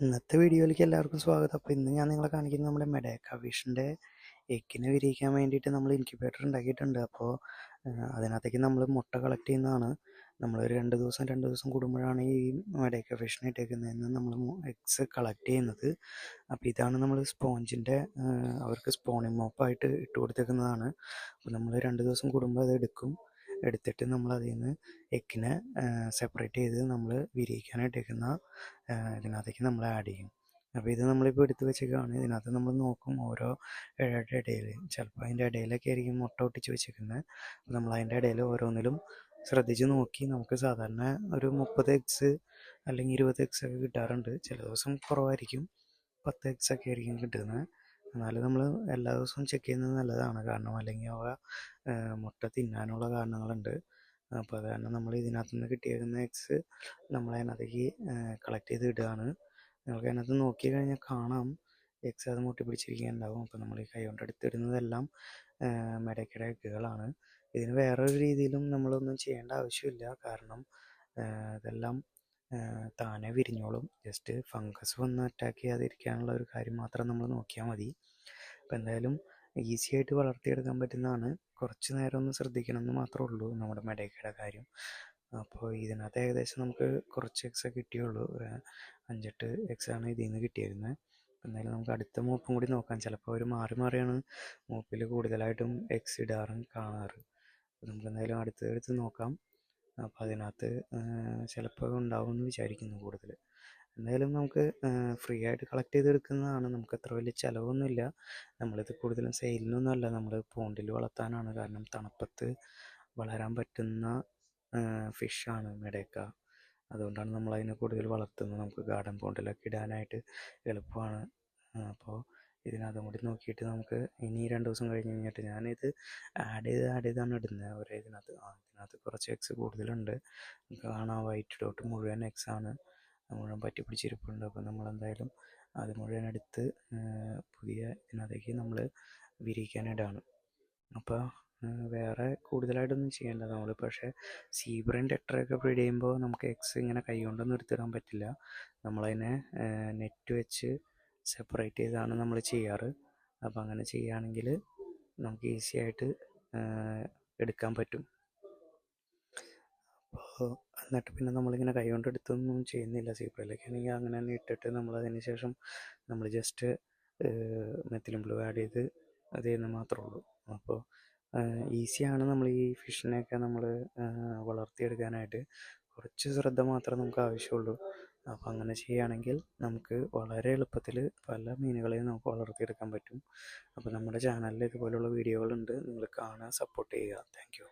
ഇന്നത്തെ വീഡിയോയിലേക്ക് എല്ലാവർക്കും സ്വാഗതം. അപ്പോൾ ഇന്ന് ഞാൻ നിങ്ങളെ കാണിക്കുന്നത് നമ്മുടെ മെഡേക്ക ഫിഷിൻ്റെ എഗ്ഗിനെ വിരിയിക്കാൻ വേണ്ടിയിട്ട് നമ്മൾ ഇൻക്യുബേറ്റർ ഉണ്ടാക്കിയിട്ടുണ്ട്. അപ്പോൾ അതിനകത്തേക്ക് നമ്മൾ മുട്ട കളക്ട് ചെയ്യുന്നതാണ്. നമ്മളൊരു രണ്ട് ദിവസം കൂടുമ്പോഴാണ് ഈ മെഡേക്ക ഫിഷിനെ ഇട്ടേക്കുന്നതെന്ന് നമ്മൾ എഗ്സ് കളക്ട് ചെയ്യുന്നത്. അപ്പോൾ ഇതാണ് നമ്മൾ സ്പോഞ്ചിൻ്റെ അവർക്ക് സ്പോണിംഗ് മോപ്പായിട്ട് ഇട്ട് കൊടുത്തേക്കുന്നതാണ്. അപ്പോൾ നമ്മൾ 2 ദിവസം കൂടുമ്പോൾ അത് എടുത്തിട്ട് നമ്മൾ അതിൽ നിന്ന് എഗ്ഗിനെ സെപ്പറേറ്റ് ചെയ്ത് നമ്മൾ വിരിയിക്കാനായിട്ടേക്കുന്ന ഇതിനകത്തേക്ക് നമ്മൾ ആഡ് ചെയ്യും. അപ്പോൾ ഇത് നമ്മളിപ്പോൾ എടുത്ത് വെച്ചേക്കാണ്. ഇതിനകത്ത് നമ്മൾ നോക്കും ഓരോ ഇഴയുടെ ഇടയിൽ, ചിലപ്പോൾ അതിൻ്റെ ഇടയിലൊക്കെ ആയിരിക്കും മുട്ട ഒട്ടിച്ച് വെച്ചേക്കുന്നത്. അപ്പോൾ നമ്മൾ അതിൻ്റെ ഇടയിൽ ഓരോന്നിലും ശ്രദ്ധിച്ച് നോക്കി നമുക്ക് സാധാരണ ഒരു 30 എഗ്സ് അല്ലെങ്കിൽ 20 എഗ്സ് ഒക്കെ കിട്ടാറുണ്ട്. ചില ദിവസം കുറവായിരിക്കും, 10 എഗ്സ് ഒക്കെ ആയിരിക്കും കിട്ടുന്നത്. എന്നാലും നമ്മൾ എല്ലാ ദിവസവും ചെക്ക് ചെയ്യുന്നത് നല്ലതാണ്, കാരണം അല്ലെങ്കിൽ അവ മുട്ട തിന്നാനുള്ള കാരണങ്ങളുണ്ട്. അപ്പോൾ അത് കാരണം നമ്മൾ ഇതിനകത്ത് നിന്ന് കിട്ടിയേക്കുന്ന എഗ്സ് നമ്മളതിനകത്തേക്ക് കളക്ട് ചെയ്ത് ഇടുകയാണ്. നിങ്ങൾക്ക് അതിനകത്ത് നോക്കി കഴിഞ്ഞാൽ കാണാം എഗ്സ് അത് മുട്ടി പിടിച്ചിരിക്കുന്നുണ്ടാവും. അപ്പോൾ നമ്മൾ ഈ കൈ കൊണ്ട് എടുത്തിടുന്നതെല്ലാം മെഡേക്കയുടെ എഗ്ഗുകളാണ്. ഇതിന് വേറൊരു രീതിയിലും നമ്മളൊന്നും ചെയ്യേണ്ട ആവശ്യമില്ല, കാരണം ഇതെല്ലാം താനെ വിരിഞ്ഞോളും. ജസ്റ്റ് ഫംഗസ് വന്ന് അറ്റാക്ക് ചെയ്യാതിരിക്കാനുള്ള ഒരു കാര്യം മാത്രം നമ്മൾ നോക്കിയാൽ മതി. അപ്പോൾ എന്തായാലും ഈസി ആയിട്ട് വളർത്തിയെടുക്കാൻ പറ്റുന്നതാണ്. കുറച്ച് നേരം ഒന്ന് ശ്രദ്ധിക്കണം എന്ന് മാത്രമേ ഉള്ളൂ നമ്മുടെ മെഡേക്കയുടെ കാര്യം. അപ്പോൾ ഇതിനകത്ത് ഏകദേശം നമുക്ക് കുറച്ച് എഗ്സേ കിട്ടിയുള്ളൂ, ഒരു 5-8 എഗ്സാണ് ഇതിൽ നിന്ന് കിട്ടിയിരുന്നത്. എന്തായാലും നമുക്ക് അടുത്ത മൂപ്പും കൂടി നോക്കാം. ചിലപ്പോൾ അവർ മാറിയാണ് മൂപ്പിൽ കൂടുതലായിട്ടും എഗ്സ് ഇടാറും കാണാറ്. അപ്പോൾ നമുക്ക് എന്തായാലും അടുത്ത് നോക്കാം. അപ്പോൾ അതിനകത്ത് ചിലപ്പോൾ ഉണ്ടാവും എന്ന് വിചാരിക്കുന്നു കൂടുതൽ. എന്തായാലും നമുക്ക് ഫ്രീ ആയിട്ട് കളക്ട് ചെയ്തെടുക്കുന്നതാണ്. നമുക്ക് അത്ര വലിയ ചിലവൊന്നുമില്ല. നമ്മളിത് കൂടുതലും സെയിലിനൊന്നുമല്ല, നമ്മൾ പോണ്ടിൽ വളർത്താനാണ്. കാരണം തണുപ്പത്ത് വളരാൻ പറ്റുന്ന ഫിഷാണ് മെഡേക്ക. അതുകൊണ്ടാണ് നമ്മളതിനെ കൂടുതൽ വളർത്തുന്നത്. നമുക്ക് ഗാർഡൻ പോണ്ടിലൊക്കെ ഇടാനായിട്ട് എളുപ്പമാണ്. അപ്പോൾ ഇതിനകത്തും കൂടി നോക്കിയിട്ട് നമുക്ക് ഇനി 2 ദിവസം കഴിഞ്ഞ് കഴിഞ്ഞിട്ട് ഞാനിത് ആഡ് ചെയ്താണ് ഇടുന്നത്. ഇതിനകത്ത് കുറച്ച് എഗ്സ് കൂടുതലുണ്ട്. കാണാം വൈറ്റ് ഡോട്ട് മുഴുവൻ എഗ്സാണ്, മുഴുവൻ പറ്റി പിടിച്ചിരിപ്പുണ്ട്. അപ്പോൾ നമ്മളെന്തായാലും അത് മുഴുവൻ എടുത്ത് പുതിയ ഇതിനകത്തേക്ക് നമ്മൾ വിരിയിക്കാനിടാണ്. അപ്പോൾ വേറെ കൂടുതലായിട്ടൊന്നും ചെയ്യേണ്ട. നമ്മൾ പക്ഷേ സീബ്രയും ടെട്രയൊക്കെ ബ്രീഡ് ചെയ്യുമ്പോൾ നമുക്ക് എഗ്സ് ഇങ്ങനെ കൈ കൊണ്ടൊന്നും എടുത്തിടാൻ പറ്റില്ല. നമ്മളതിനെ നെറ്റ് വെച്ച് സെപ്പറേറ്റ് ചെയ്താണ് നമ്മൾ ചെയ്യാറ്. അപ്പോൾ അങ്ങനെ ചെയ്യുകയാണെങ്കിൽ നമുക്ക് ഈസി ആയിട്ട് എടുക്കാൻ പറ്റും. അപ്പോൾ എന്നിട്ട് പിന്നെ നമ്മളിങ്ങനെ കൈ കൊണ്ട് എടുത്തൊന്നും ചെയ്യുന്നില്ല. സീബ്രയിലൊക്കെ ആണെങ്കിൽ അങ്ങനെ തന്നെ ഇട്ടിട്ട് നമ്മളതിന് ശേഷം നമ്മൾ ജസ്റ്റ് മെത്തിലിൻ ബ്ലൂ ആഡ് ചെയ്ത് അത് ചെയ്യുന്നത് മാത്രമേ ഉള്ളൂ. അപ്പോൾ ഈസിയാണ് നമ്മൾ ഈ ഫിഷിനെയൊക്കെ നമ്മൾ വളർത്തിയെടുക്കാനായിട്ട്. കുറച്ച് ശ്രദ്ധ മാത്രമേ നമുക്ക് ആവശ്യമുള്ളൂ. അപ്പോൾ അങ്ങനെ ചെയ്യുകയാണെങ്കിൽ നമുക്ക് വളരെ എളുപ്പത്തിൽ പല മീനുകളെയും നമുക്ക് വളർത്തിയെടുക്കാൻ പറ്റും. അപ്പോൾ നമ്മുടെ ചാനലിൽ ഇതുപോലുള്ള വീഡിയോകളുണ്ട്, നിങ്ങൾ കാണുക, സപ്പോർട്ട് ചെയ്യുക. Thank you.